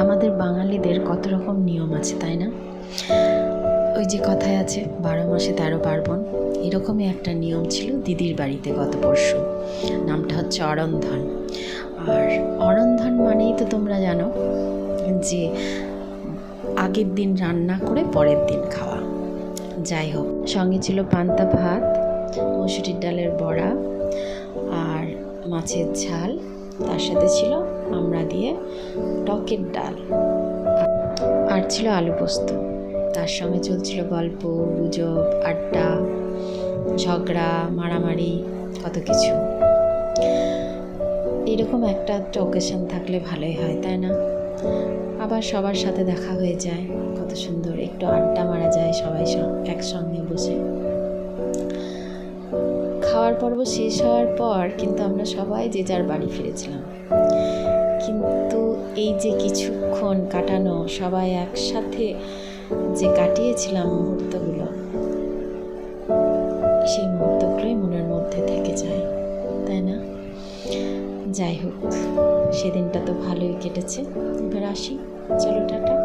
আমাদের বাঙালিদের কত রকম নিয়ম আছে, তাই না? ওই যে কথায় আছে 12 মাসে 13 পার্বণ, এরকমই একটা নিয়ম ছিল দিদির বাড়িতে গত পরশু। নামটা হচ্ছে অরন্ধন। আর অরন্ধন মানেই তো তোমরা জানো যে আগের দিন রান্না করে পরের দিন খাওয়া। যাই হোক, সঙ্গে ছিল পান্তা ভাত, মসুরির ডালের বড়া আর মাছের ঝাল, তার সাথে ছিল আমড়া দিয়ে টকের ডাল, আর ছিল আলু পোস্ত। তার সঙ্গে চলছিল গল্প, গুজব, আড্ডা, ঝগড়া, মারামারি, কত কিছু। এরকম একটা অকেশন থাকলে ভালোই হয়, তাই না? আবার সবার সাথে দেখা হয়ে যায়, কত সুন্দর একটু আড্ডা মারা যায় সবাই একসঙ্গে বসে। খাওয়ার পর্ব শেষ হওয়ার পর কিন্তু আমরা সবাই যে যার বাড়ি ফিরেছিলাম, কিন্তু এই যে কিছুক্ষণ কাটানো সবাই একসাথে যে কাটিয়েছিলাম মুহূর্তগুলো, সেই মুহূর্তগুলোই মনের মধ্যে থেকে যায়, তাই না? যাই হোক, সেদিনটা তো ভালোই কেটেছে। এবার আসি, চলো টাটা।